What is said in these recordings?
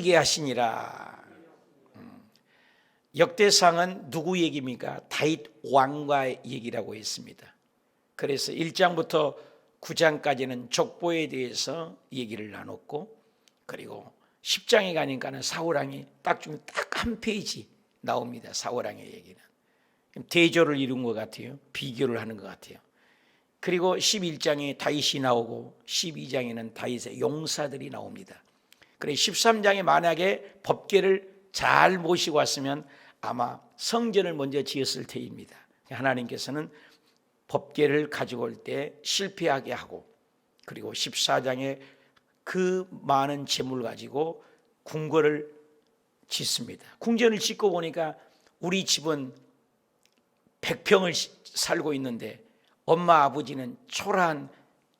이기게 하시니라. 역대상은 누구 얘기입니까? 다윗 왕과의 얘기라고 했습니다. 그래서 1장부터 9장까지는 족보에 대해서 얘기를 나눴고, 그리고 10장에 가니까는 사울왕이 딱 한 페이지 나옵니다. 사울왕의 얘기는 대조를 이룬 것 같아요. 비교를 하는 것 같아요. 그리고 11장에 다윗이 나오고 12장에는 다윗의 용사들이 나옵니다. 그래서 13장에 만약에 법궤를 잘 모시고 왔으면 아마 성전을 먼저 지었을 테입니다. 하나님께서는 법궤를 가지고 올 때 실패하게 하고, 그리고 14장에 그 많은 재물 가지고 궁궐을 짓습니다. 궁전을 짓고 보니까 우리 집은 100평을 살고 있는데 엄마 아버지는 초라한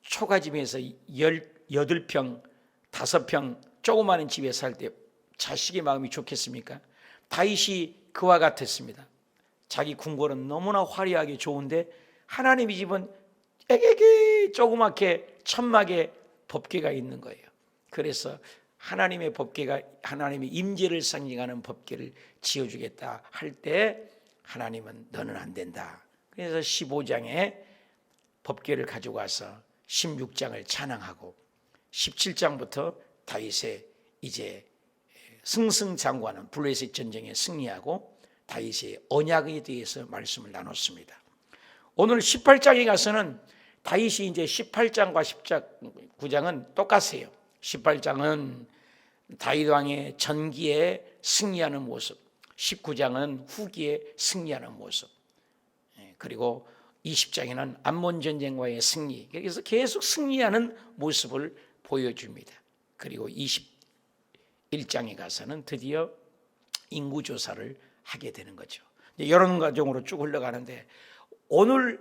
초가집에서 18평, 5평 조그마한 집에 살 때 자식의 마음이 좋겠습니까? 다윗이 그와 같았습니다. 자기 궁궐은 너무나 화려하게 좋은데 하나님의 집은 애게게 조그맣게 천막에 법궤가 있는 거예요. 그래서 하나님의 법궤가, 하나님의 임재를 상징하는 법궤를 지어주겠다 할 때 하나님은 너는 안 된다. 그래서 15장에 법궤를 가지고 와서 16장을 찬양하고 17장부터 다윗의 이제 승승장구하는 블레셋 전쟁에 승리하고 다윗의 언약에 대해서 말씀을 나눴습니다. 오늘 18장에 가서는 다윗이 이제 18장과 19장은 똑같아요. 18장은 다윗 왕의 전기에 승리하는 모습, 19장은 후기에 승리하는 모습, 그리고 20장에는 암몬 전쟁과의 승리, 그래서 계속 승리하는 모습을 보여줍니다. 그리고 21장에 가서는 드디어 인구조사를 하게 되는 거죠. 이런 과정으로 쭉 흘러가는데 오늘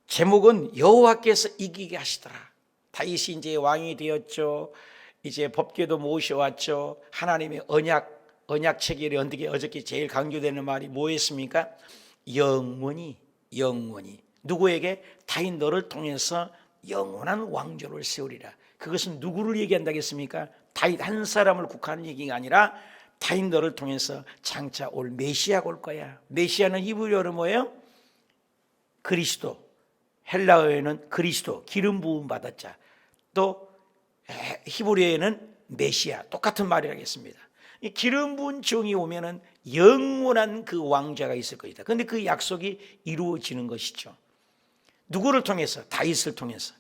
제목은 여호와께서 이기게 하시더라. 다윗이 이제 왕이 되었죠. 이제 법궤도 모셔왔죠. 하나님의 언약 체결이 어저께 제일 강조되는 말이 뭐였습니까? 영원히 누구에게? 다윗 너를 통해서 영원한 왕조를 세우리라. 그것은 누구를 얘기한다겠습니까? 다윗 한 사람을 국한한 얘기가 아니라 다윗 너를 통해서 장차 올 메시아가 올 거야. 메시아는 히브리어로 뭐예요? 그리스도, 헬라어에는 그리스도, 기름 부음 받은 자, 또 히브리어에는 메시아, 똑같은 말이라겠습니다. 이 기름 부은 종이 오면은 영원한 그 왕자가 있을 것이다. 그런데 그 약속이 이루어지는 것이죠. 누구를 통해서? 다윗을 통해서.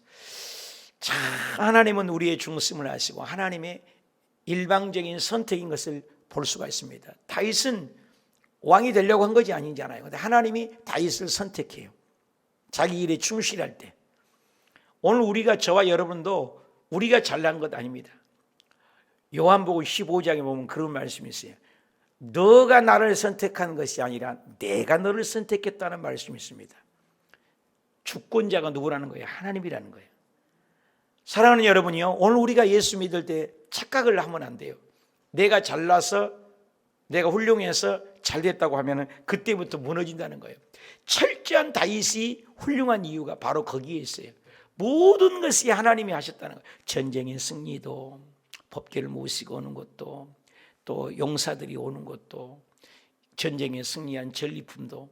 자, 하나님은 우리의 중심을 아시고 하나님의 일방적인 선택인 것을 볼 수가 있습니다. 다윗은 왕이 되려고 한 것이 아니잖아요. 근데 하나님이 다윗을 선택해요. 자기 일에 충실할 때. 오늘 우리가, 저와 여러분도 우리가 잘난 것 아닙니다. 요한복음 15장에 보면 그런 말씀이 있어요. 너가 나를 선택한 것이 아니라 내가 너를 선택했다는 말씀이 있습니다. 주권자가 누구라는 거예요? 하나님이라는 거예요. 사랑하는 여러분이요, 오늘 우리가 예수 믿을 때 착각을 하면 안 돼요. 내가 잘나서, 내가 훌륭해서 잘됐다고 하면 그때부터 무너진다는 거예요. 철저한 다윗이 훌륭한 이유가 바로 거기에 있어요. 모든 것이 하나님이 하셨다는 거예요. 전쟁의 승리도, 법궤를 모시고 오는 것도, 또 용사들이 오는 것도, 전쟁에 승리한 전리품도,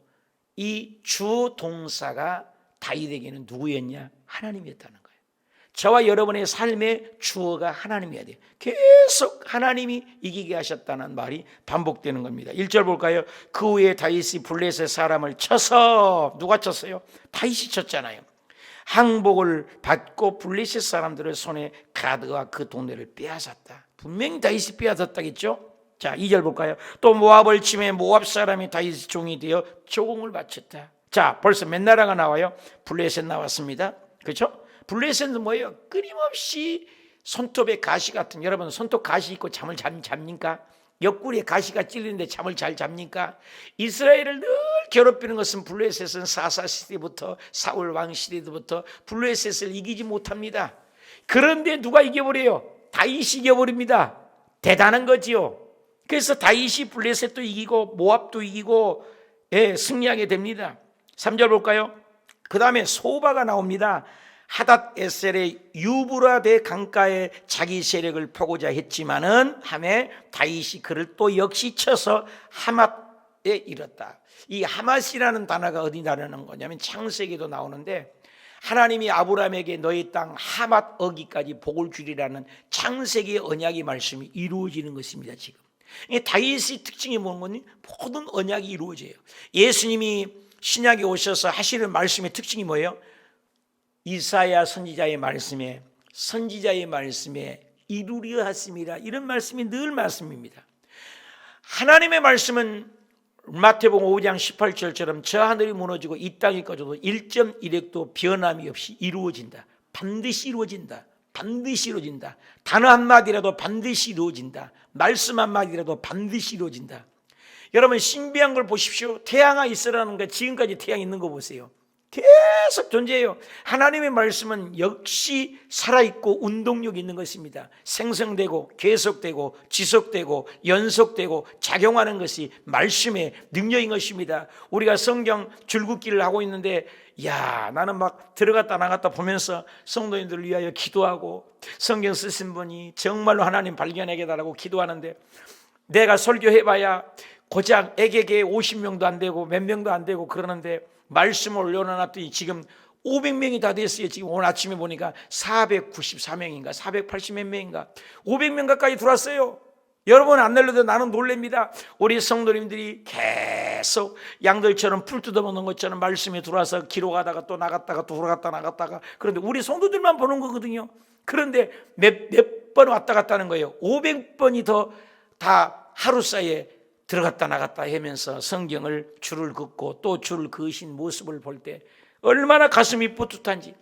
이 주 동사가 다윗에게는 누구였냐? 하나님이었다는 거예요. 저와 여러분의 삶의 주어가 하나님이어야 돼요. 계속 하나님이 이기게 하셨다는 말이 반복되는 겁니다. 1절 볼까요? 그 후에 다윗이 블레셋 사람을 쳐서, 누가 쳤어요? 다윗이 쳤잖아요. 항복을 받고 블레셋 사람들의 손에 가드와 그 동네를 빼앗았다. 분명히 다윗이 빼앗았다겠죠? 자, 2절 볼까요? 또 모압을 치매 모압 사람이 다윗의 종이 되어 조공을 바쳤다. 자, 벌써 몇 나라가 나와요? 블레셋 나왔습니다. 그렇죠? 블레셋은 뭐예요? 끊임없이 손톱에 가시 같은, 여러분 손톱 가시 있고 잠을 잡니까? 옆구리에 가시가 찔리는데 잠을 잘 잡니까? 이스라엘을 늘 괴롭히는 것은 블레셋은 사사 시대부터, 사울 왕 시대부터 블레셋을 이기지 못합니다. 그런데 누가 이겨버려요? 다윗이 이겨버립니다. 대단한 거지요. 그래서 다윗이 블레셋도 이기고 모압도 이기고, 승리하게 됩니다. 3절 볼까요? 그 다음에 소바가 나옵니다. 하닷 에셀의 유브라데 강가에 자기 세력을 펴고자 했지만은 함에 다윗이 그를 또 역시 쳐서 하맛에 이뤘다. 이 하맛이라는 단어가 어디 나르는 거냐면 창세기도 나오는데, 하나님이 아브라함에게 너희 땅 하맛 어기까지 복을 주리라는 창세기의 언약의 말씀이 이루어지는 것입니다. 지금 다윗의 특징이 뭐냐면 모든 언약이 이루어져요. 예수님이 신약에 오셔서 하시는 말씀의 특징이 뭐예요? 이사야 선지자의 말씀에 이루려 하심이라, 이런 말씀이 늘 말씀입니다. 하나님의 말씀은 마태복음 5장 18절처럼 저 하늘이 무너지고 이 땅이 꺼져도 1.1획도 변함이 없이 이루어진다. 반드시 이루어진다. 반드시 이루어진다. 단어 한마디라도 반드시 이루어진다. 말씀 한마디라도 반드시 이루어진다. 여러분, 신비한 걸 보십시오. 태양아 있으라는 거, 지금까지 태양 있는 거 보세요. 계속 존재해요. 하나님의 말씀은 역시 살아있고 운동력 있는 것입니다. 생성되고 계속되고 지속되고 연속되고 작용하는 것이 말씀의 능력인 것입니다. 우리가 성경 줄긋기를 하고 있는데, 나는 막 들어갔다 나갔다 보면서 성도님들을 위하여 기도하고, 성경 쓰신 분이 정말로 하나님 발견하게 달라고 기도하는데, 내가 설교해봐야 고작 애게게 50명도 안 되고 몇 명도 안 되고 그러는데, 말씀을 올려놨더니 지금 500명이 다 됐어요. 지금 오늘 아침에 보니까 494명인가 480몇 명인가 500명 가까이 들어왔어요. 여러분 안 날려도 나는 놀랍니다. 우리 성도님들이 계속 양들처럼 풀 뜯어먹는 것처럼 말씀에 들어와서 기록하다가 또 나갔다가 또 들어갔다 나갔다가, 그런데 우리 성도들만 보는 거거든요. 그런데 몇 번 왔다 갔다 하는 거예요. 500번이 더 다 하루 사이에 들어갔다 나갔다 하면서 성경을 줄을 긋고 또 줄을 그으신 모습을 볼 때 얼마나 가슴이 뿌듯한지.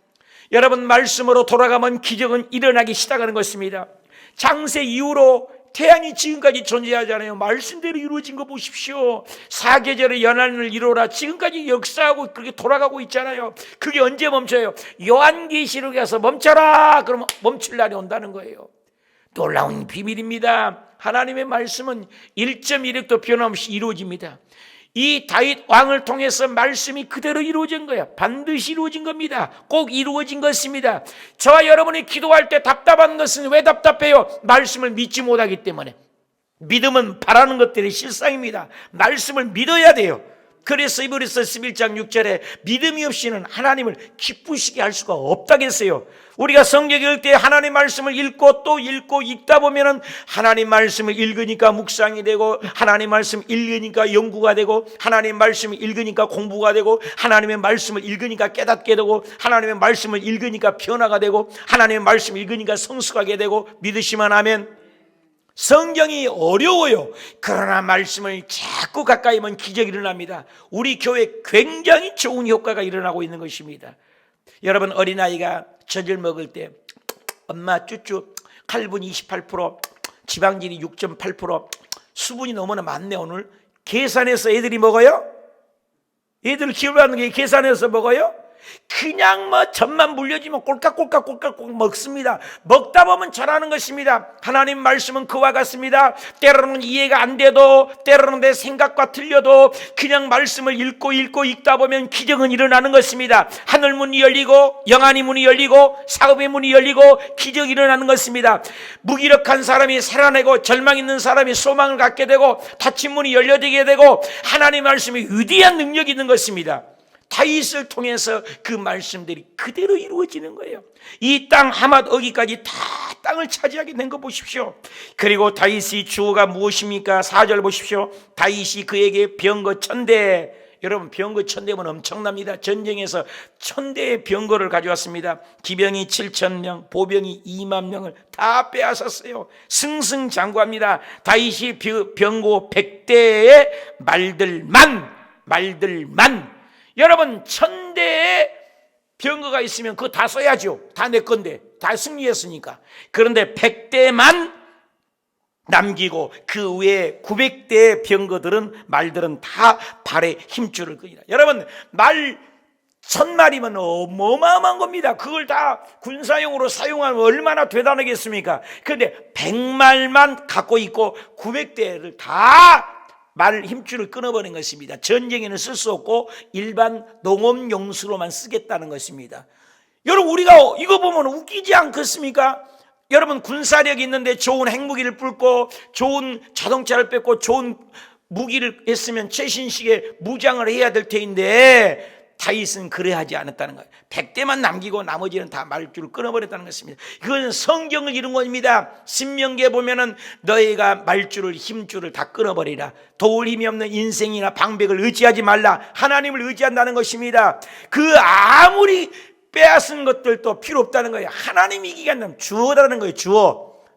여러분, 말씀으로 돌아가면 기적은 일어나기 시작하는 것입니다. 창세 이후로 태양이 지금까지 존재하잖아요. 말씀대로 이루어진 거 보십시오. 사계절의 연한을 이루라, 지금까지 역사하고 그렇게 돌아가고 있잖아요. 그게 언제 멈춰요? 요한계시록에 가서 멈춰라 그러면 멈출 날이 온다는 거예요. 놀라운 비밀입니다. 하나님의 말씀은 1.1획도 변함없이 이루어집니다. 이 다윗 왕을 통해서 말씀이 그대로 이루어진 거예요. 반드시 이루어진 겁니다. 꼭 이루어진 것입니다. 저와 여러분이 기도할 때 답답한 것은 왜 답답해요? 말씀을 믿지 못하기 때문에. 믿음은 바라는 것들의 실상입니다. 말씀을 믿어야 돼요. 그래서 이브리서 11장 6절에 믿음이 없이는 하나님을 기쁘시게 할 수가 없다고 했어요. 우리가 성경 읽을 때 하나님 말씀을 읽고 또 읽고 읽다 보면은 하나님 말씀을 읽으니까 묵상이 되고, 하나님 말씀 읽으니까 연구가 되고, 하나님 말씀을 읽으니까 공부가 되고, 하나님의 말씀을 읽으니까 깨닫게 되고, 하나님의 말씀을 읽으니까 변화가 되고, 하나님의 말씀을 읽으니까 성숙하게 되고. 믿으시면 아멘. 성경이 어려워요. 그러나 말씀을 자꾸 가까이 하면 기적이 일어납니다. 우리 교회에 굉장히 좋은 효과가 일어나고 있는 것입니다. 여러분, 어린아이가 젖을 먹을 때 엄마 쭈쭈, 칼분 28%, 지방질이 6.8%, 수분이 너무나 많네. 오늘 계산해서 애들이 먹어요? 애들 키우라는 게 계산해서 먹어요? 그냥 젖만 물려주면 꼴깍꼴깍 먹습니다. 먹다 보면 잘하는 것입니다. 하나님 말씀은 그와 같습니다. 때로는 이해가 안 돼도, 때로는 내 생각과 틀려도 그냥 말씀을 읽고 읽다 보면 기적은 일어나는 것입니다. 하늘 문이 열리고, 영안의 문이 열리고, 사업의 문이 열리고, 기적이 일어나는 것입니다. 무기력한 사람이 살아내고, 절망 있는 사람이 소망을 갖게 되고, 닫힌 문이 열려지게 되고, 하나님 말씀이 위대한 능력이 있는 것입니다. 다윗을 통해서 그 말씀들이 그대로 이루어지는 거예요. 이 땅 하맛 어기까지 다 땅을 차지하게 된 거 보십시오. 그리고 다윗의 주어가 무엇입니까? 4절 보십시오. 다윗이 그에게 병거 1000대, 여러분 병거 1000대면 엄청납니다. 전쟁에서 1000대의 병거를 가져왔습니다. 기병이 7000명, 보병이 2만 명을 다 빼앗았어요. 승승장구합니다. 다윗이 병거 100대의 말들만. 여러분, 1000대의 병거가 있으면 그거 다 써야죠. 다 내 건데, 다 승리했으니까. 그런데 100대만 남기고 그 외에 900대의 병거들은, 말들은 다 발에 힘줄을 끄니라. 여러분, 말 1000마리면 어마어마한 겁니다. 그걸 다 군사용으로 사용하면 얼마나 대단하겠습니까? 그런데 100말만 갖고 있고 900대를 다 말 힘줄을 끊어버린 것입니다. 전쟁에는 쓸 수 없고 일반 농업용수로만 쓰겠다는 것입니다. 여러분, 우리가 이거 보면 웃기지 않겠습니까? 여러분, 군사력이 있는데 좋은 핵무기를 뿔고 좋은 자동차를 뺏고 좋은 무기를 했으면 최신식의 무장을 해야 될 테인데 다윗은 그래 하지 않았다는 거예요. 100대만 남기고 나머지는 다 말줄을 끊어버렸다는 것입니다. 그건 성경을 이룬 겁니다. 신명기에 보면은 너희가 말줄을 힘줄을 다 끊어버리라. 도울 힘이 없는 인생이나 방백을 의지하지 말라. 하나님을 의지한다는 것입니다. 그 아무리 빼앗은 것들도 필요 없다는 거예요. 하나님이 이기게 한다면 주어라는 거예요.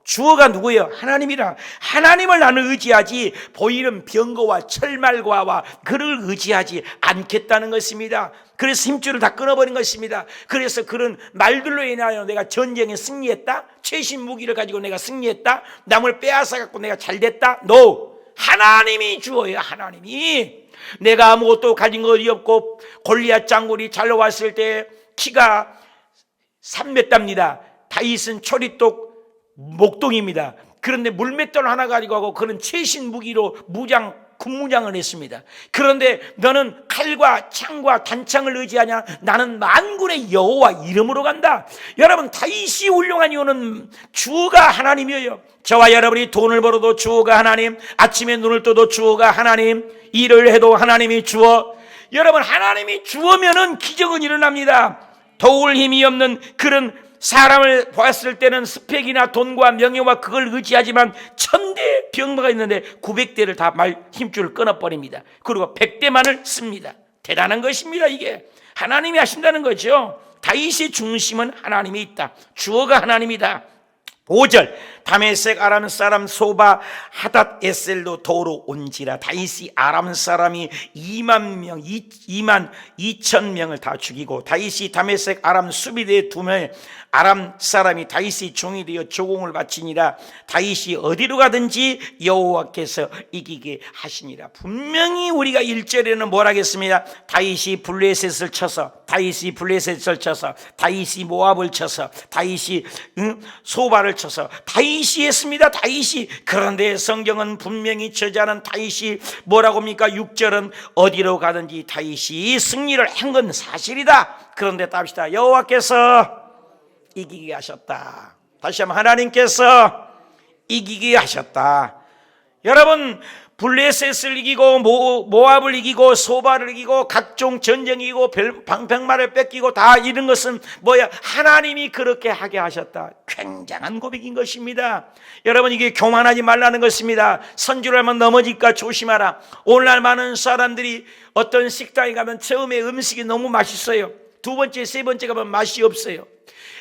주어가 누구예요? 하나님이라. 하나님을 나는 의지하지 보이는 병거와 철말과와 그를 의지하지 않겠다는 것입니다. 그래서 힘줄을 다 끊어버린 것입니다. 그래서 그런 말들로 인하여 내가 전쟁에 승리했다? 최신 무기를 가지고 내가 승리했다? 남을 빼앗아 갖고 내가 잘됐다? No! 하나님이 주어요. 하나님이. 내가 아무것도 가진 것이 없고 골리앗 장군이 잘려왔을 때 키가 3m입니다. 다윗은 초리똑 목동입니다. 그런데 물맷돌 하나 가지고 하고 그는 최신 무기로 군무장을 했습니다. 그런데 너는 칼과 창과 단창을 의지하냐? 나는 만군의 여호와 이름으로 간다. 여러분, 다윗이 훌륭한 이유는 주가 하나님이에요. 저와 여러분이 돈을 벌어도 주가 하나님, 아침에 눈을 떠도 주가 하나님, 일을 해도 하나님이 주어. 여러분, 하나님이 주어면은 기적은 일어납니다. 도울 힘이 없는 그런 사람을 보았을 때는 스펙이나 돈과 명예와 그걸 의지하지만 1000대 병마가 있는데 900대를 다 말 힘줄을 끊어버립니다. 그리고 100대만을 씁니다. 대단한 것입니다. 이게 하나님이 하신다는 거죠. 다윗의 중심은 하나님이 있다. 주어가 하나님이다. 5절 다메섹 아람 사람 소바 하닷 에셀로 도로 온지라. 다윗이 아람 사람이 2만 2천 명을 다 죽이고 다윗이 다메섹 아람 수비대에 2명의 아람 사람이 다윗이 종이 되어 조공을 바치니라. 다윗이 어디로 가든지 여호와께서 이기게 하시니라. 분명히 우리가 1절에는 뭐라 하겠습니다. 다윗이 블레셋을 쳐서 다윗이 모압을 쳐서 다윗이 소바를 쳐서 다윗이 했습니다. 다윗이. 그런데 성경은 분명히 저자는 다윗이 뭐라고 합니까? 6절은 어디로 가든지 다윗이 승리를 한 건 사실이다. 그런데 답시다. 여호와께서 이기게 하셨다. 다시 한번 하나님께서 이기게 하셨다. 여러분, 블레셋을 이기고 모압을 이기고 소바를 이기고 각종 전쟁 이기고 방백마를 뺏기고 다 이런 것은 뭐야? 하나님이 그렇게 하게 하셨다. 굉장한 고백인 것입니다. 여러분, 이게 교만하지 말라는 것입니다. 선주를 하면 넘어질까 조심하라. 오늘날 많은 사람들이 어떤 식당에 가면 처음에 음식이 너무 맛있어요. 두 번째, 세 번째 가면 맛이 없어요.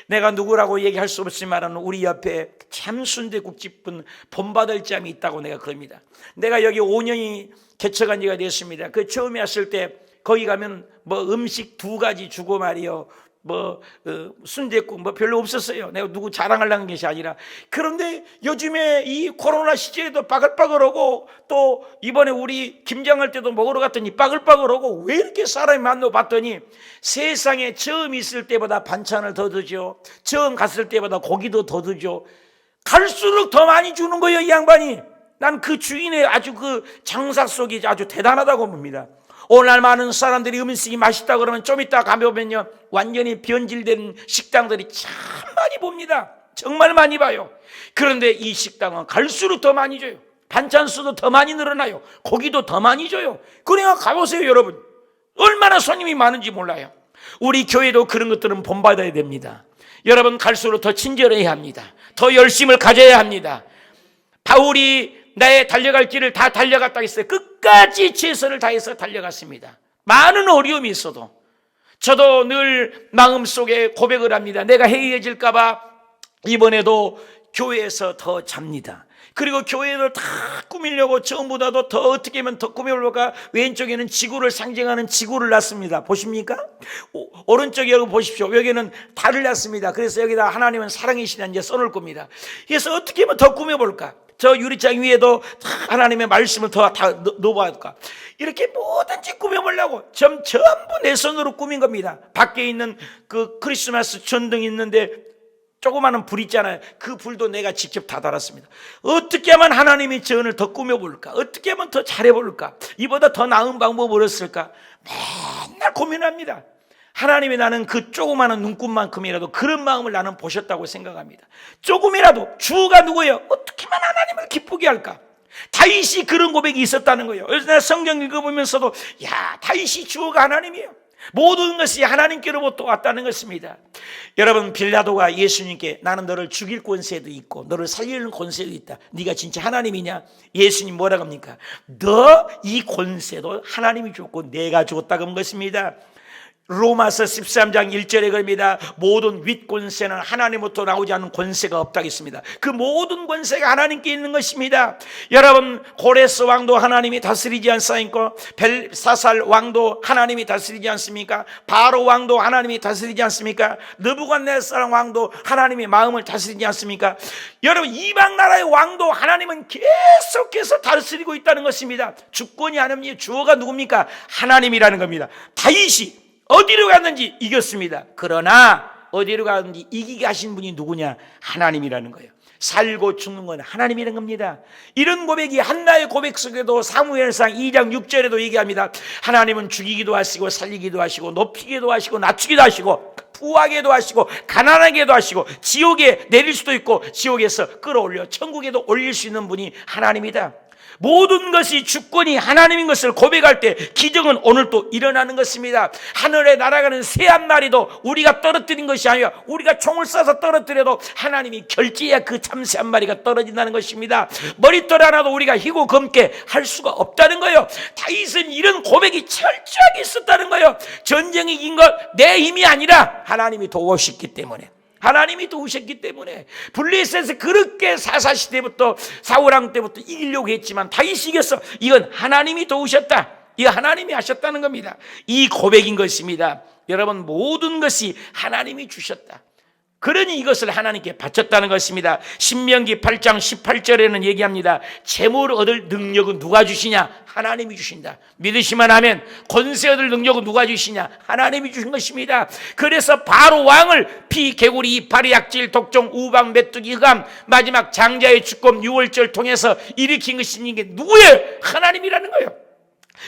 내가 누구라고 얘기할 수 없지만 우리 옆에 참 순대국집은 본받을 점이 있다고 내가 그럽니다. 내가 여기 5년이 개척한 지가 됐습니다. 그 처음에 왔을 때 거기 가면 뭐 음식 2가지 주고 말이요, 순대국 별로 없었어요. 내가 누구 자랑하려는 것이 아니라. 그런데 요즘에 이 코로나 시절에도 빠글빠글하고 또 이번에 우리 김장할 때도 먹으러 갔더니 빠글빠글하고 왜 이렇게 사람이 많노 봤더니 세상에 처음 있을 때보다 반찬을 더 드죠. 처음 갔을 때보다 고기도 더 드죠. 갈수록 더 많이 주는 거예요, 이 양반이. 난 그 주인의 아주 그 장사 속이 아주 대단하다고 봅니다. 오늘날 많은 사람들이 음식이 맛있다 그러면 좀 이따 가보면요, 완전히 변질된 식당들이 참 많이 봅니다. 정말 많이 봐요. 그런데 이 식당은 갈수록 더 많이 줘요. 반찬 수도 더 많이 늘어나요. 고기도 더 많이 줘요. 그러니까 가보세요, 여러분. 얼마나 손님이 많은지 몰라요. 우리 교회도 그런 것들은 본받아야 됩니다. 여러분, 갈수록 더 친절해야 합니다. 더 열심을 가져야 합니다. 바울이 나의 달려갈 길을 다 달려갔다 했어요. 끝까지 최선을 다해서 달려갔습니다. 많은 어려움이 있어도 저도 늘 마음속에 고백을 합니다. 내가 해이해질까 봐 이번에도 교회에서 더 잡니다. 그리고 교회를 다 꾸미려고 처음보다도 더 어떻게 하면 더 꾸며볼까, 왼쪽에는 지구를 상징하는 지구를 놨습니다. 보십니까? 오른쪽에 여기 보십시오. 여기는 달을 놨습니다. 그래서 여기다 하나님은 사랑이시다 이제 써놓을 겁니다. 그래서 어떻게 하면 더 꾸며볼까? 저 유리창 위에도 하나님의 말씀을 더 넣어볼까? 이렇게 뭐든지 꾸며보려고 전부 내 손으로 꾸민 겁니다. 밖에 있는 그 크리스마스 전등 있는데 조그마한 불 있잖아요. 그 불도 내가 직접 다 달았습니다. 어떻게 하면 하나님의 전을 더 꾸며볼까? 어떻게 하면 더 잘해볼까? 이보다 더 나은 방법을 없을까? 맨날 고민합니다. 하나님이 나는 그 조그마한 눈곱만큼이라도 그런 마음을 나는 보셨다고 생각합니다. 조금이라도 주가 누구예요? 어떻게만 하나님을 기쁘게 할까? 다윗이 그런 고백이 있었다는 거예요. 그래서 내가 성경 읽어보면서도 야, 다윗이 주가 하나님이에요. 모든 것이 하나님께로부터 왔다는 것입니다. 여러분, 빌라도가 예수님께 나는 너를 죽일 권세도 있고 너를 살리는 권세도 있다. 네가 진짜 하나님이냐? 예수님 뭐라고 합니까? 너 이 권세도 하나님이 줬고 내가 줬다고 한 것입니다. 로마서 13장 1절에 그럽니다. 모든 윗권세는 하나님부터 나오지 않는 권세가 없다고 했습니다. 그 모든 권세가 하나님께 있는 것입니다. 여러분, 고레스 왕도 하나님이 다스리지 않습니까? 벨사살 왕도 하나님이 다스리지 않습니까? 바로 왕도 하나님이 다스리지 않습니까? 느부갓네살 왕도 하나님이 마음을 다스리지 않습니까? 여러분, 이방 나라의 왕도 하나님은 계속해서 다스리고 있다는 것입니다. 주권이 하나님이, 주어가 누굽니까? 하나님이라는 겁니다. 다윗이 어디로 갔는지 이겼습니다. 그러나 어디로 갔는지 이기게 하신 분이 누구냐? 하나님이라는 거예요. 살고 죽는 건 하나님이라는 겁니다. 이런 고백이 한나의 고백 속에도 사무엘상 2장 6절에도 얘기합니다. 하나님은 죽이기도 하시고 살리기도 하시고 높이기도 하시고 낮추기도 하시고 부하게도 하시고 가난하게도 하시고 지옥에 내릴 수도 있고 지옥에서 끌어올려 천국에도 올릴 수 있는 분이 하나님이다. 모든 것이 주권이 하나님인 것을 고백할 때 기적은 오늘 또 일어나는 것입니다. 하늘에 날아가는 새 한 마리도 우리가 떨어뜨린 것이 아니라 우리가 총을 쏴서 떨어뜨려도 하나님이 결제해야 그 참새 한 마리가 떨어진다는 것입니다. 머릿돌 하나도 우리가 희고 검게 할 수가 없다는 거예요. 다윗은 이런 고백이 철저하게 있었다는 거예요. 전쟁이 이긴 것 내 힘이 아니라 하나님이 도우셨기 때문에, 하나님이 도우셨기 때문에. 블레셋에서 그렇게 사사시대부터 사울왕 때부터 이기려고 했지만 다윗이 이겼어. 이건 하나님이 도우셨다. 이거 하나님이 하셨다는 겁니다. 이 고백인 것입니다. 여러분, 모든 것이 하나님이 주셨다. 그러니 이것을 하나님께 바쳤다는 것입니다. 신명기 8장 18절에는 얘기합니다. 재물을 얻을 능력은 누가 주시냐? 하나님이 주신다. 믿으시면 하면 권세 얻을 능력은 누가 주시냐? 하나님이 주신 것입니다. 그래서 바로 왕을 피, 개구리, 이파리, 약질, 독종, 우방, 메뚜기, 흑암, 마지막 장자의 주권, 유월절 통해서 일으킨 것이 이게 누구예요? 하나님이라는 거예요.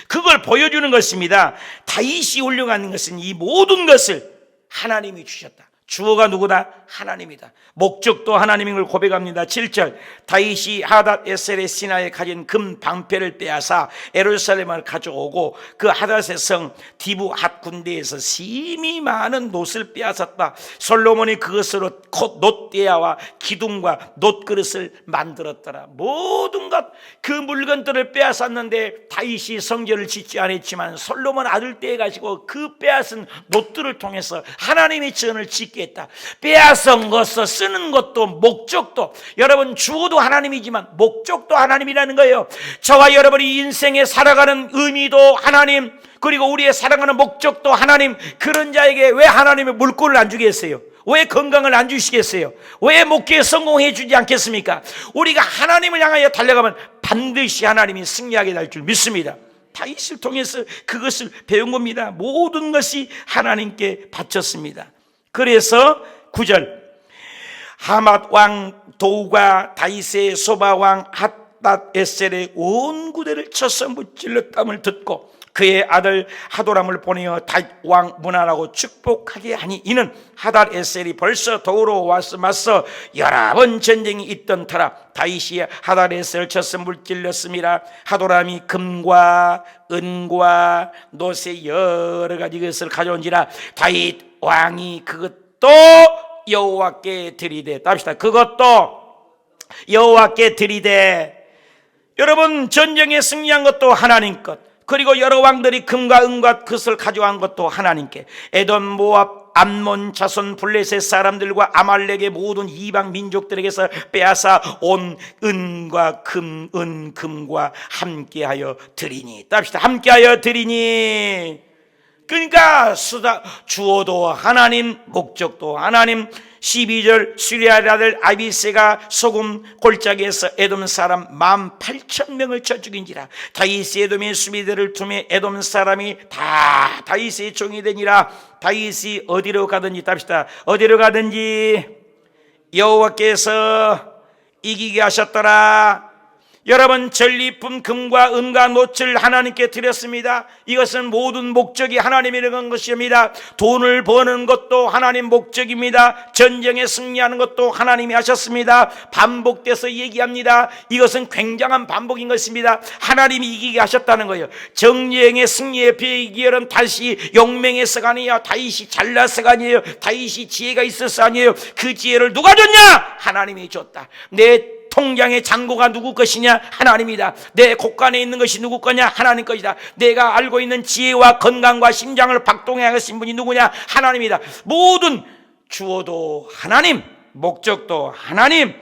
그걸 보여주는 것입니다. 다윗이 훌륭한 것은 이 모든 것을 하나님이 주셨다. 주어가 누구다? 하나님이다. 목적도 하나님인 걸 고백합니다. 7절, 다윗이 하닷 에셀의 시나에 가진 금 방패를 빼앗아 예루살렘을 가져오고 그 하닷의 성 디브 핫 군대에서 심히 많은 놋을 빼앗았다. 솔로몬이 그것으로 놋대야와 기둥과 놋그릇을 만들었더라. 모든 것, 그 물건들을 빼앗았는데 다윗이 성전을 짓지 않았지만 솔로몬 아들 때에 가지고 그 빼앗은 놋들을 통해서 하나님의 전을 짓게 했다. 빼앗은 것을 쓰는 것도 목적도, 여러분, 주어도 하나님이지만 목적도 하나님이라는 거예요. 저와 여러분이 인생에 살아가는 의미도 하나님, 그리고 우리의 살아가는 목적도 하나님. 그런 자에게 왜 하나님의 물꼬를 안 주겠어요? 왜 건강을 안 주시겠어요? 왜 목회에 성공해 주지 않겠습니까? 우리가 하나님을 향하여 달려가면 반드시 하나님이 승리하게 될 줄 믿습니다. 다윗을 통해서 그것을 배운 겁니다. 모든 것이 하나님께 바쳤습니다. 그래서 9절, 하맛 왕 도우가 다윗의 소바 왕 핫닷 에셀의 온 구대를 쳐서 무찔렀담을 듣고 그의 아들 하도람을 보내어 다윗 왕 문안하고 축복하게 하니 이는 하닷 에셀이 벌써 도우러 와서 맞서 여러 번 전쟁이 있던 터라 다윗이 하닷 에셀을 쳐서 물질렀습니다. 하도람이 금과 은과 놋의 여러 가지 것을 가져온지라 다윗 왕이 그것도 여호와께 드리되, 답시다. 그것도 여호와께 드리되. 여러분, 전쟁에 승리한 것도 하나님 것, 그리고 여러 왕들이 금과 은과 그것을 가져간 것도 하나님께. 에돔, 모압, 암몬, 자손, 블레셋 사람들과 아말렉의 모든 이방 민족들에게서 빼앗아 온 은과 금과 함께하여 드리니. 답시다. 함께하여 드리니. 그러니까 주어도 하나님, 목적도 하나님. 12절, 수리아의 아들 아비새가 소금 골짜기에서 에돔 사람 18,000명을 쳐 죽인지라. 다윗이 에돔의 수비대를 tum에 에돔 사람이 다 다윗의 종이 되니라. 다윗이 어디로 가든지, 답시다. 어디로 가든지 여호와께서 이기게 하셨더라. 여러분, 전리품 금과 은과 놋을 하나님께 드렸습니다. 이것은 모든 목적이 하나님이라는 것입니다. 돈을 버는 것도 하나님 목적입니다. 전쟁에 승리하는 것도 하나님이 하셨습니다. 반복돼서 얘기합니다. 이것은 굉장한 반복인 것입니다. 하나님이 이기게 하셨다는 거예요. 정쟁의 승리의 비결은 다시 용맹해서가 아니에요. 다윗이 잘나서가 아니에요. 다윗이 지혜가 있어서 아니에요. 그 지혜를 누가 줬냐? 하나님이 줬다. 내 통장의 잔고가 누구 것이냐? 하나님이다. 내 곳간에 있는 것이 누구 거냐? 하나님 것이다. 내가 알고 있는 지혜와 건강과 심장을 박동해 하신 분이 누구냐? 하나님이다. 모든 주어도 하나님, 목적도 하나님.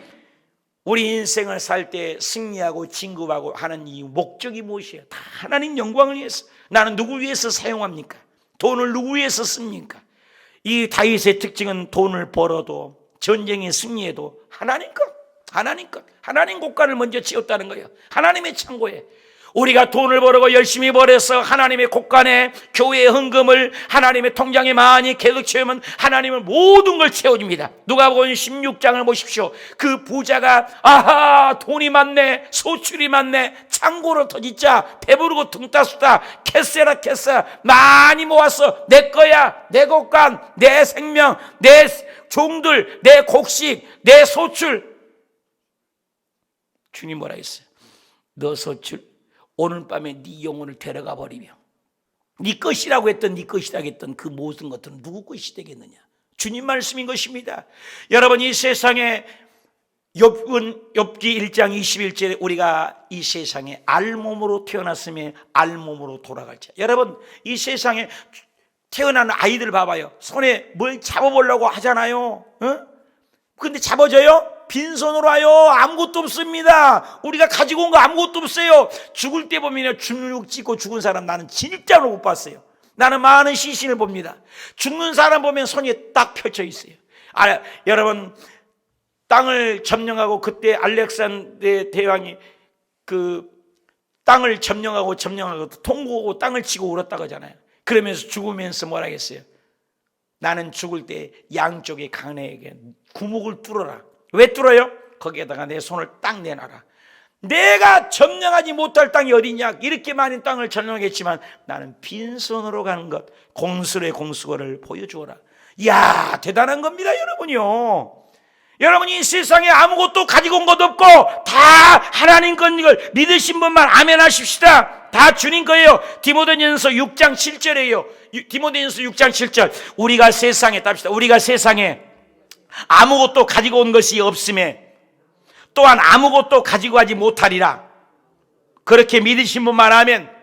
우리 인생을 살 때 승리하고 진급하고 하는 이 목적이 무엇이에요? 다 하나님 영광을 위해서. 나는 누구 위해서 사용합니까? 돈을 누구 위해서 씁니까? 이 다윗의 특징은 돈을 벌어도 전쟁에 승리해도 하나님 것, 하나님 것, 하나님 곳간을 먼저 채웠다는 거예요. 하나님의 창고에. 우리가 돈을 벌고 열심히 벌어서 하나님의 곳간에, 교회의 헌금을 하나님의 통장에 많이 계속 채우면 하나님은 모든 걸 채워줍니다. 누가복음 16장을 보십시오. 그 부자가 아하, 돈이 많네, 소출이 많네, 창고를 터짓자, 배부르고 등 따수다, 캐세라 캐세, 많이 모았어. 내 거야, 내 곳간, 내 생명, 내 종들, 내 곡식, 내 소출. 주님 뭐라 했어요? 너 소출 오늘 밤에 네 영혼을 데려가 버리며 네 것이라고 했던, 네 것이라고 했던 그 모든 것들은 누구 것이 되겠느냐? 주님 말씀인 것입니다. 여러분, 이 세상에 욥기 1장 21절에 우리가 이 세상에 알몸으로 태어났으며 알몸으로 돌아갈 자. 여러분, 이 세상에 태어난 아이들 봐봐요. 손에 뭘 잡아보려고 하잖아요. 근데 잡아져요? 빈손으로 와요. 아무것도 없습니다. 우리가 가지고 온 거 아무것도 없어요. 죽을 때 보면 주눅 찍고 죽은 사람 나는 진짜로 못 봤어요. 나는 많은 시신을 봅니다. 죽는 사람 보면 손이 딱 펼쳐 있어요. 여러분, 땅을 점령하고 그때 알렉산더 대왕이 그 땅을 점령하고 통곡하고 땅을 치고 울었다고 하잖아요. 그러면서 죽으면서 뭐라 했어요? 나는 죽을 때 양쪽의 강에게 구멍을 뚫어라. 왜 뚫어요? 거기에다가 내 손을 딱 내놔라. 내가 점령하지 못할 땅이 어디냐? 이렇게 많은 땅을 점령했지만 나는 빈손으로 가는 것, 공수의 공수거를 보여주어라. 이야, 대단한 겁니다, 여러분이요. 여러분이 이 세상에 아무것도 가지고 온 것도 없고 다 하나님 건 이걸 믿으신 분만 아멘 하십시다. 다 주님 거예요. 디모데전서 6장 7절이에요. 디모데전서 6장 7절. 우리가 세상에 답시다. 우리가 세상에 아무것도 가지고 온 것이 없음에 또한 아무것도 가지고 가지 못하리라. 그렇게 믿으신 분만 하면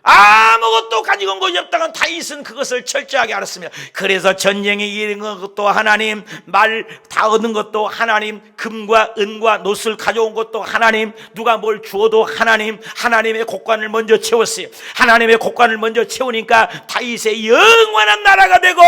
아무것도 가지고 온 것이 없다간 다윗은 그것을 철저하게 알았습니다. 그래서 전쟁에 이르는 것도 하나님, 말 다 얻은 것도 하나님, 금과 은과 놋을 가져온 것도 하나님, 누가 뭘 주어도 하나님, 하나님의 곳간을 먼저 채웠어요. 하나님의 곳간을 먼저 채우니까 다윗의 영원한 나라가 되고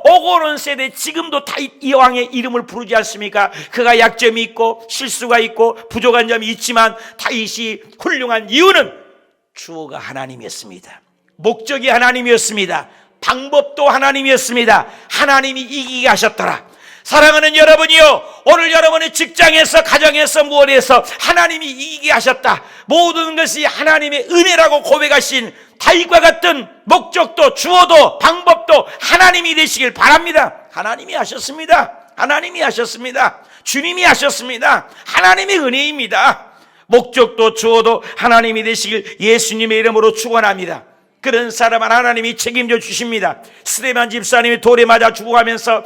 오고 오는 세대 지금도 다윗 이 왕의 이름을 부르지 않습니까? 그가 약점이 있고 실수가 있고 부족한 점이 있지만 다윗이 훌륭한 이유는 주어가 하나님이었습니다. 목적이 하나님이었습니다. 방법도 하나님이었습니다. 하나님이 이기게 하셨더라. 사랑하는 여러분이요, 오늘 여러분의 직장에서, 가정에서, 무엇에서 하나님이 이기게 하셨다. 모든 것이 하나님의 은혜라고 고백하신 다윗과 같은 목적도 주어도 방법도 하나님이 되시길 바랍니다. 하나님이 하셨습니다. 하나님이 하셨습니다. 주님이 하셨습니다. 하나님의 은혜입니다. 목적도 주어도 하나님이 되시길 예수님의 이름으로 축원합니다. 그런 사람은 하나님이 책임져 주십니다. 스데반 집사님이 돌에 맞아 죽어가면서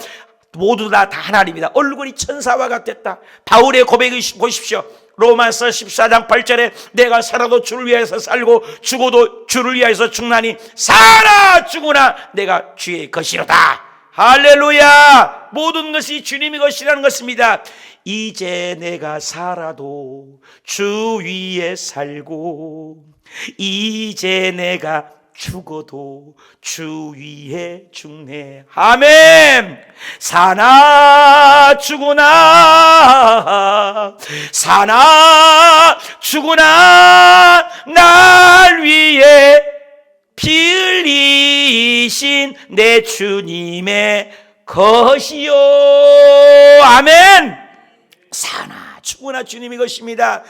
모두 다 하나님이다. 얼굴이 천사와 같았다. 바울의 고백을 보십시오. 로마서 14장 8절에 내가 살아도 주를 위해서 살고 죽어도 주를 위해서 죽나니 살아 죽으나 내가 주의 것이로다. 할렐루야. 모든 것이 주님의 것이라는 것입니다. 이제 내가 살아도 주 위에 살고 이제 내가 죽어도 주 위에 죽네. 아멘. 사나 죽으나 사나 죽으나 날 위해 피 흘리신 내 주님의 것이요. 아멘. 사나 죽으나 주님의 것입니다.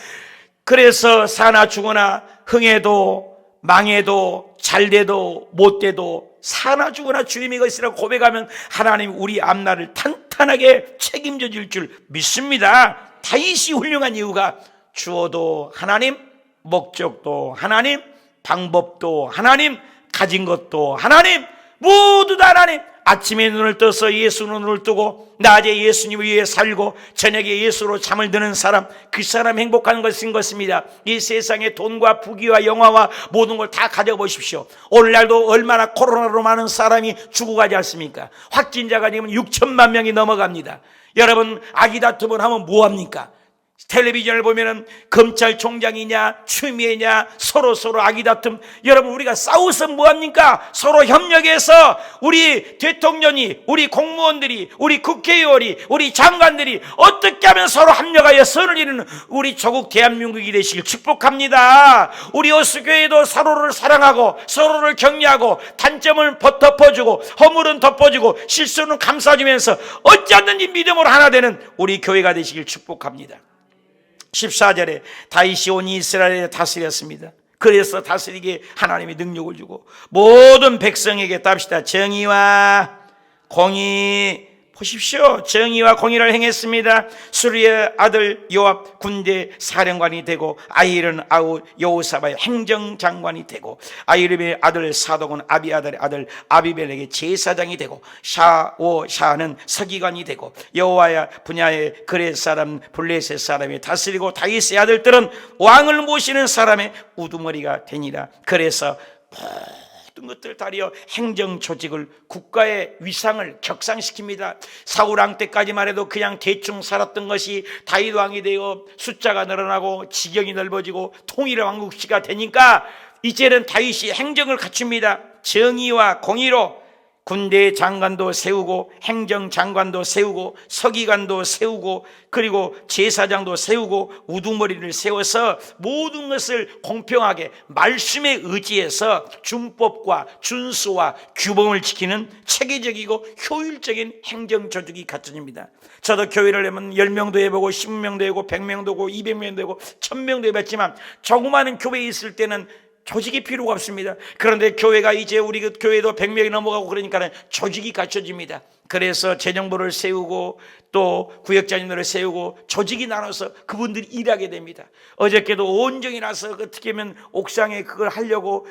그래서 사나 죽으나 흥해도 망해도 잘돼도 못돼도 사나 죽으나 주님의 것이라고 고백하면 하나님 우리 앞날을 탄탄하게 책임져 줄 줄 믿습니다. 다윗이 훌륭한 이유가 주어도 하나님, 목적도 하나님, 방법도 하나님, 가진 것도 하나님, 모두 다 하나님. 아침에 눈을 떠서 예수로 눈을 뜨고 낮에 예수님 위해 살고 저녁에 예수로 잠을 드는 사람, 그 사람 행복한 것인 것입니다. 이 세상에 돈과 부귀와 영화와 모든 걸 다 가져보십시오. 오늘날도 얼마나 코로나로 많은 사람이 죽어가지 않습니까? 확진자가 되면 6천만 명이 넘어갑니다. 여러분, 아기 다툼을 하면 뭐합니까? 텔레비전을 보면은 검찰총장이냐 추미애냐 서로 아기 다툼. 여러분, 우리가 싸워서 뭐합니까? 서로 협력해서 우리 대통령이, 우리 공무원들이, 우리 국회의원이, 우리 장관들이 어떻게 하면 서로 합력하여 선을 이루는 우리 조국 대한민국이 되시길 축복합니다. 우리 어수교회도 서로를 사랑하고 서로를 격려하고 단점을 덮어주고 허물은 덮어주고 실수는 감싸주면서 어찌하든지 믿음으로 하나 되는 우리 교회가 되시길 축복합니다. 14절에 다윗이 온 이스라엘에 다스렸습니다. 그래서 다스리기에 하나님이 능력을 주고 모든 백성에게 답시다. 정의와 공의, 보십시오. 정의와 공의를 행했습니다. 수리의 아들 요압 군대 사령관이 되고 아히른 아우 여호사바의 행정장관이 되고 아히름의 아들 사독은 아비아달의 아들 아비멜렉의 제사장이 되고 샤오샤는 서기관이 되고 여호와의 분야의 그렛 사람 블레셋 사람이 다스리고 다윗의 아들들은 왕을 모시는 사람의 우두머리가 되니라. 그래서 모든 것들 다리어 행정 조직을, 국가의 위상을 격상시킵니다. 사울 왕 때까지만 해도 그냥 대충 살았던 것이 다윗 왕이 되어 숫자가 늘어나고 지경이 넓어지고 통일의 왕국시가 되니까 이제는 다윗이 행정을 갖춥니다. 정의와 공의로 군대 장관도 세우고 행정장관도 세우고 서기관도 세우고 그리고 제사장도 세우고 우두머리를 세워서 모든 것을 공평하게 말씀에 의지해서 준법과 준수와 규범을 지키는 체계적이고 효율적인 행정조직이 갖춰집니다. 저도 교회를 하면 10명도 해보고 10명도 해보고 100명도 하고 200명도 하고 1000명도 해봤지만 조그마한 교회에 있을 때는 조직이 필요가 없습니다. 그런데 교회가 이제 우리 교회도 100명이 넘어가고 그러니까 조직이 갖춰집니다. 그래서 재정부를 세우고 또 구역장님들을 세우고 조직이 나눠서 그분들이 일하게 됩니다. 어저께도 온정이 나서 어떻게 하면 옥상에 그걸 하려고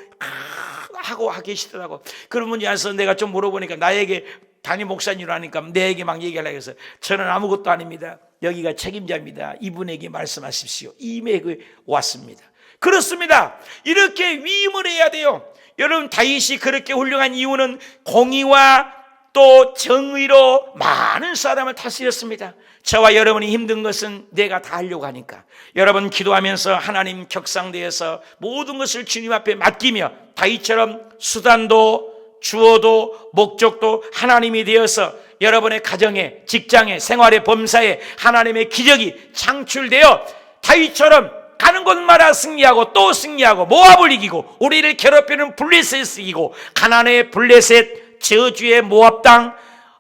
하고 계시더라고. 그런 분이 와서 내가 좀 물어보니까 나에게 담임 목사님으로 하니까 내에게 막 얘기하려고 해서 저는 아무것도 아닙니다. 여기가 책임자입니다. 이분에게 말씀하십시오. 이메일이 왔습니다. 그렇습니다. 이렇게 위임을 해야 돼요. 여러분, 다윗이 그렇게 훌륭한 이유는 공의와 또 정의로 많은 사람을 다스렸습니다. 저와 여러분이 힘든 것은 내가 다 하려고 하니까 여러분 기도하면서 하나님 격상대에서 모든 것을 주님 앞에 맡기며 다윗처럼 수단도 주어도 목적도 하나님이 되어서 여러분의 가정에, 직장에, 생활의 범사에 하나님의 기적이 창출되어 다윗처럼 가는 곳마다 승리하고 또 승리하고 모압을 이기고 우리를 괴롭히는 블레셋을 이기고 가나안의 블레셋, 저주의 모압 땅,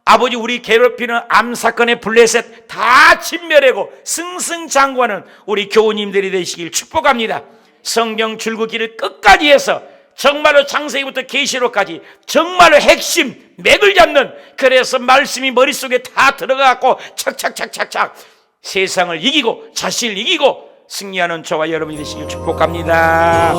아버지 우리 괴롭히는 암사건의 블레셋 다 진멸하고 승승장구하는 우리 교우님들이 되시길 축복합니다. 성경 줄거기를 끝까지 해서 정말로 창세기부터 계시록까지 정말로 핵심 맥을 잡는, 그래서 말씀이 머릿속에 다 들어가고 착착착착착 세상을 이기고 자신을 이기고 승리하는 저와 여러분이 되시길 축복합니다.